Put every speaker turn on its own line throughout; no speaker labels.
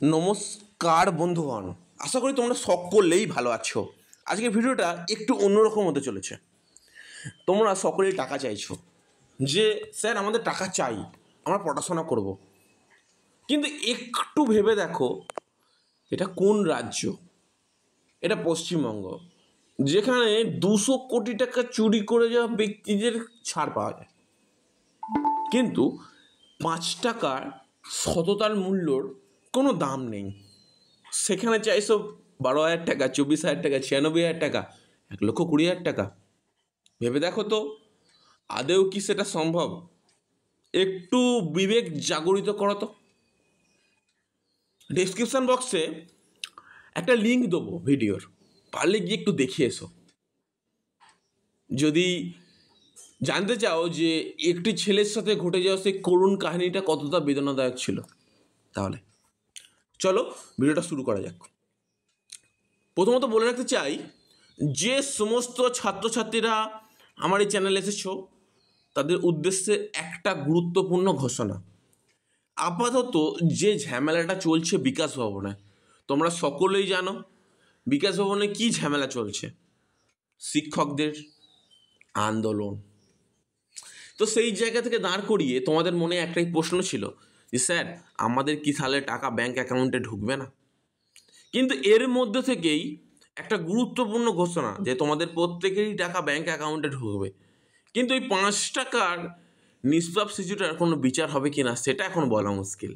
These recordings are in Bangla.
নমস্কার বন্ধুগণ, আশা করি তোমরা সকলেই ভালো আছো। আজকের ভিডিওটা একটু অন্যরকম হতে চলেছে। তোমরা সকলেই টাকা চাইছো যে স্যার আমাদের টাকা চাই, আমরা পড়াশোনা করব। কিন্তু একটু ভেবে দেখো, এটা কোন রাজ্য? এটা পশ্চিমবঙ্গ, যেখানে 200 কোটি টাকা চুরি করে যাওয়া ব্যক্তিদের ছাড় পাওয়া যায়, কিন্তু 5 টাকার সততার মূল্যর কোনো দাম নেই। সেখানে চাইছো 12,000 টাকা, 24,000 টাকা, 96,000 টাকা, 1,20,000 টাকা। ভেবে দেখো তো, আদেও কি সেটা সম্ভব? একটু বিবেক জাগরিত করো তো। ডেসক্রিপশন বক্সে একটা লিঙ্ক দেবো ভিডিওর, পারলে গিয়ে একটু দেখে এসো। যদি জানতে চাও যে একটি ছেলের সাথে ঘটে যাওয়া সেই করুণ কাহিনীটা কতটা বেদনাদায়ক ছিল, তাহলে চলো ভিডিওটা শুরু করা যাক। প্রথমত বলে রাখতে চাই, যে সমস্ত ছাত্রছাত্রীরা আমার এই চ্যানেলে এসেছো তাদের উদ্দেশ্যে একটা গুরুত্বপূর্ণ ঘোষণা। আপাতত যে ঝামেলাটা চলছে বিকাশ ভবনে, তোমরা সকলেই জানো বিকাশ ভবনে কী ঝামেলা চলছে। শিক্ষকদের আন্দোলন। তো সেই জায়গা থেকে দাঁড় করিয়ে তোমাদের মনে একটাই প্রশ্ন ছিল যে স্যার আমাদের কি তাহলে টাকা ব্যাংক অ্যাকাউন্টে ঢুকবে না? কিন্তু এর মধ্যে থেকেই একটা গুরুত্বপূর্ণ ঘোষণা যে তোমাদের প্রত্যেকেরই টাকা ব্যাংক অ্যাকাউন্টে ঢুকবে, কিন্তু এই 5 টাকার নিষ্পাপ শিশুটার কোনো বিচার হবে কি না সেটা এখন বলা মুশকিল।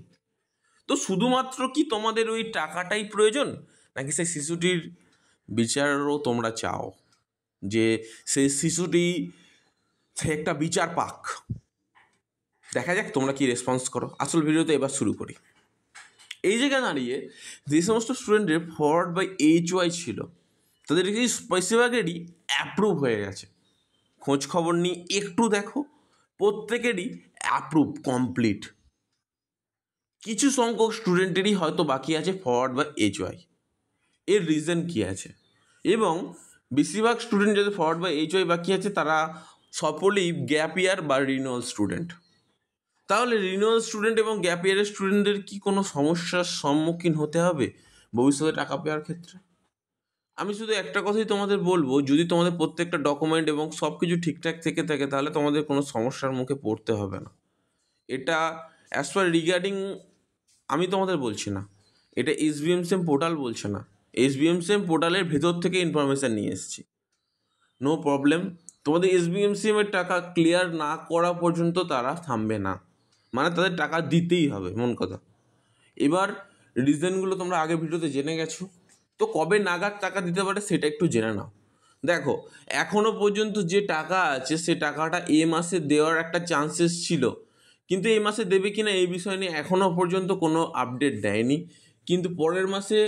তো শুধুমাত্র কি তোমাদের ওই টাকাটাই প্রয়োজন, নাকি সেই শিশুটির বিচারও তোমরা চাও, যে সেই শিশুটি সে একটা বিচার পাক? দেখা যাক তোমরা কি রেসপন্স করো। আসল ভিডিওতে এবার শুরু করি। এই জায়গায় দাঁড়িয়ে যে সমস্ত স্টুডেন্টের ফরওয়ার্ড বাই HY ছিল, তাদের কি বেশিরভাগেরই অ্যাপ্রুভ হয়ে গেছে। খোঁজ খবর নিয়ে একটু দেখো, প্রত্যেকেরই অ্যাপ্রুভ কমপ্লিট। কিছু সংখ্যক স্টুডেন্টেরই হয়তো বাকি আছে ফরওয়ার্ড বাই HY। এর রিজন কী আছে? এবং বেশিরভাগ স্টুডেন্ট যাদের ফরওয়ার্ড বাই HY বাকি আছে তারা সকলেই গ্যাপ ইয়ার বা রিনিউয়াল স্টুডেন্ট। তাহলে রিনিউয়াল স্টুডেন্ট এবং গ্যাপ ইয়ারের স্টুডেন্টদের কি কোনো সমস্যার সম্মুখীন হতে হবে ভবিষ্যতে টাকা পাওয়ার ক্ষেত্রে? আমি শুধু একটা কথাই তোমাদের বলবো, যদি তোমাদের প্রত্যেকটা ডকুমেন্ট এবং সব কিছু ঠিকঠাক থেকে থাকে তাহলে তোমাদের কোনো সমস্যার মুখে পড়তে হবে না। এটা অ্যাজ পার রিগার্ডিং আমি তোমাদের বলছি না, এটা SBMCM পোর্টাল বলছে না। SBMCM পোর্টালের ভেতর থেকে ইনফরমেশান নিয়ে এসেছি। নো প্রবলেম, তোমাদের SBMCM এর টাকা ক্লিয়ার না করা পর্যন্ত তারা থামবে না, মানে তাদের টাকা দিতেই হবে, মন কথা। এবার রিজনগুলো তোমরা আগে ভিডিওতে জেনে গেছো, তো কবে নাগাদ টাকা দিতে পারে সেটা একটু জেনে নাও। দেখো, এখনও পর্যন্ত যে টাকা আছে সে টাকাটা এই মাসে দেওয়ার একটা চান্সেস ছিল, কিন্তু এই মাসে দেবে কিনা এই বিষয় নিয়ে এখনও পর্যন্ত কোনো আপডেট দেয়নি। কিন্তু পরের মাসে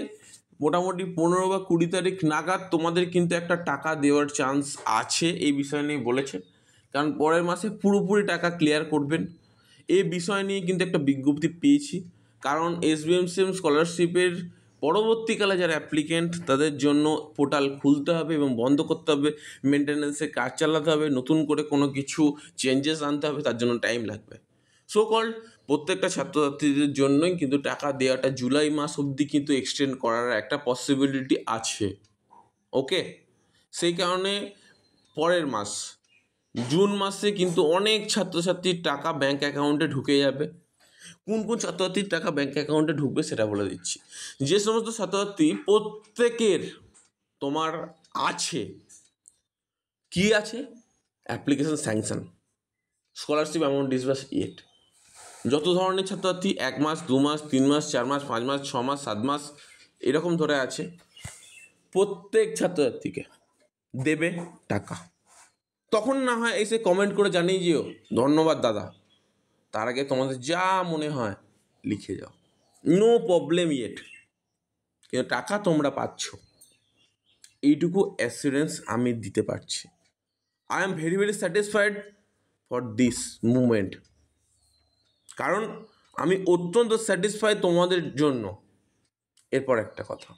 মোটামুটি 15 বা 20 তারিখ নাগাদ তোমাদের কিন্তু একটা টাকা দেওয়ার চান্স আছে, এই বিষয় নিয়ে বলেছে। কারণ পরের মাসে পুরোপুরি টাকা ক্লিয়ার করবেন এই বিষয় নিয়ে কিন্তু একটা বিজ্ঞপ্তি পেয়েছি। কারণ SBMCM স্কলারশিপের পরবর্তীকালে যারা অ্যাপ্লিকেন্ট তাদের জন্য পোর্টাল খুলতে হবে এবং বন্ধ করতে হবে, মেনটেন্যান্সের কাজ চালাতে হবে, নতুন করে কোনো কিছু চেঞ্জেস আনতে হবে, তার জন্য টাইম লাগবে। সো কল্ড প্রত্যেকটা ছাত্রছাত্রীদের জন্যই কিন্তু টাকা দেওয়াটা জুলাই মাস অবধি কিন্তু এক্সটেন্ড করার একটা পসিবিলিটি আছে। ওকে, সেই কারণে পরের মাস জুন মাসে কিন্তু অনেক ছাত্রছাত্রীর টাকা ব্যাঙ্ক অ্যাকাউন্টে ঢুকে যাবে। কোন কোন ছাত্রছাত্রীর টাকা ব্যাঙ্ক অ্যাকাউন্টে ঢুকবে সেটা বলে দিচ্ছি। যে সমস্ত ছাত্রছাত্রী প্রত্যেকের তোমার আছে, কি আছে, application sanction, scholarship amount disburse yet. যত ধরনের ছাত্রছাত্রী 1 মাস, 2 মাস, 3 মাস, 4 মাস, 5 মাস, 6 মাস, 7 মাস এরকম ধরে আছে, প্রত্যেক ছাত্রছাত্রীকে দেবে টাকা। তখন না হয় এসে কমেন্ট করে জানিয়ে যেও ধন্যবাদ দাদা, তার আগে তোমাদের যা মনে হয় লিখে যাও, নো প্রবলেম ইয়েট, কিন্তু টাকা তোমরা পাচ্ছ এইটুকু অ্যাসিওরেন্স আমি দিতে পারছি। I am very very satisfied for this moment, কারণ আমি অত্যন্ত স্যাটিসফাই তোমাদের জন্য। এরপর একটা কথা,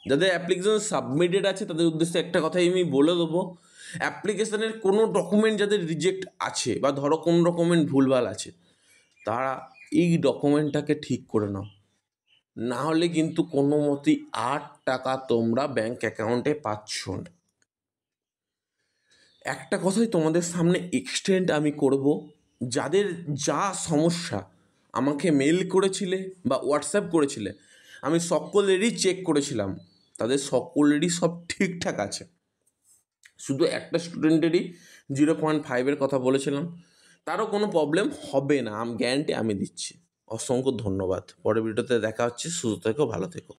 যাদের অ্যাপ্লিকেশন সাবমিটেড আছে তাদের উদ্দেশ্যে একটা কথাই আমি বলে দেবো, অ্যাপ্লিকেশনের কোনো ডকুমেন্ট যাদের রিজেক্ট আছে বা ধরো কোনো ডকুমেন্ট ভুলভাল আছে, তারা এই ডকুমেন্টটাকে ঠিক করে নাও। না হলে কিন্তু কোনো মতেই 8 টাকা তোমরা ব্যাঙ্ক অ্যাকাউন্টে পাচ্ছ না। একটা কথাই তোমাদের সামনে এক্সটেন্ড আমি করব, যাদের যা সমস্যা আমাকে মেল করেছিলে বা হোয়াটসঅ্যাপ করেছিলে, আমি সকলেরই চেক করেছিলাম, তাদের সকলেরই সব ঠিকঠাক আছে। শুধু একটা স্টুডেন্টেরই 0.5-এর কথা বলেছিলাম, তারও কোনো প্রবলেম হবে না, গ্যারান্টি আমি দিচ্ছি। অসংখ্য ধন্যবাদ। পরের ভিডিওতে দেখা হচ্ছে। সুস্থ থেকো, ভালো থেকো।